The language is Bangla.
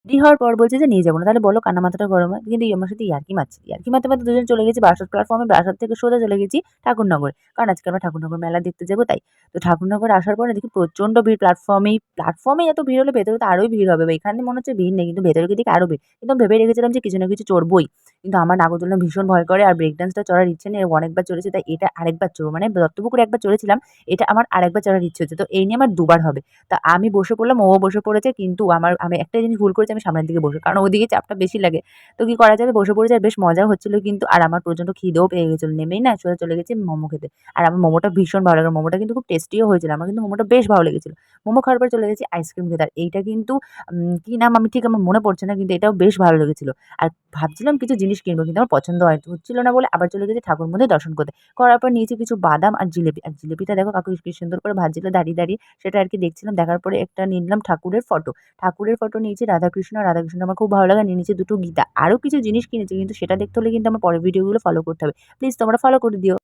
রেডি হওয়ার পর বলছে যে, "নিয়ে যাবো না।" তাহলে বলো কার না মাথাটা গরম হয়? কিন্তু আমার সাথে ইয়ার্কি মারছে। ইয়ার্কি মারতে, মারতে দুজন চলে গেছি বারাসাত প্ল্যাটফর্মে। বারাসাত থেকে সোজা চলে গেছি ঠাকুরনগরে। কারণ আজকে আমরা ঠাকুরনগর মেলা দেখতে যাবো তাই। তো ঠাকুরনগর আসার পরে দেখি প্রচন্ড ভিড় প্ল্যাটফর্মেই। প্ল্যাটফর্মেই এত ভিড় হলে ভেতরে তো আরোই ভিড় হবে। এখানে মনে হচ্ছে ভিড় নেই। কিন্তু ভেতরে গিয়ে দেখি আরো ভিড়। কিন্তু আমি ভেবেই রেখেছিলাম যে কিছু না কিছু চড়বোই। কিন্তু আমার নাগরদোলনা ভীষণ ভয় করে আর ব্রেক ডান্সটা চড়ার ইচ্ছে নেই। অনেকবার চড়েছি তাই এটা আরেকবার চড়বো। মানে দত্তপুকুরে একবার চড়েছিলাম। এটা আমার আরেকবার চড়ার ইচ্ছে হচ্ছে। তো এই নিয়ে আমার দুবার হবে। তা আমি বসে পড়লাম, ও বসে পড়েছে। কিন্তু আমি একটা জিনিস ভুল করেছি, আমি সামনের দিকে বসে। কারণ ওদিকে চাপটা বেশি লাগে। তো কি করা যাবে? বসে পড়েছি আর বেশ মজাও হচ্ছিল কিন্তু। আর আমার প্রচন্ড খিদেও পেয়ে গেছিল। নেমেই না সোজা চলে গেছি মোমো খেতে। আর আমার মোমোটা ভীষণ ভালো লাগে। মোমোটা কিন্তু খুব টেস্টিও হয়েছিল। আমার কিন্তু মোমোটা বেশ ভালো লেগেছিল। মোমো খাওয়ার পর চলে গেছি আইসক্রিম খেতে। আর এইটা কিন্তু কি নাম আমি ঠিক আমার মনে পড়ছে না। কিন্তু এটাও বেশ ভালো লেগেছিল। আর ভাবছিলাম কিছু জিনিস কিনবো কিন্তু আমার পছন্দ হচ্ছিল না বলে আবার চলে গেছি ঠাকুর মন্দির দর্শন করতে। করার পর নিয়েছি কিছু বাদাম আর জিলেপি। আর জিলেপিটা দেখো কাকু কি সুন্দর করে ভাজছিল দাঁড়িয়ে, দাঁড়িয়ে। সেটা আরকি দেখছিলাম। দেখার পরে একটা নিয়ে নিলাম ঠাকুরের ফটো। ঠাকুরের ফটো নিয়েছি রাধাকৃষ্ণ, রাধাকৃষ্ণ আমার খুব ভালো লাগে। নিয়ে নিয়েছি দুটো গীতা। আরো কিছু জিনিস কিনেছি কিন্তু সেটা দেখতে হলে কিন্তু আমার পরের ভিডিওগুলো ফলো করতে হবে। প্লিজ তোমরা ফলো করে দিও।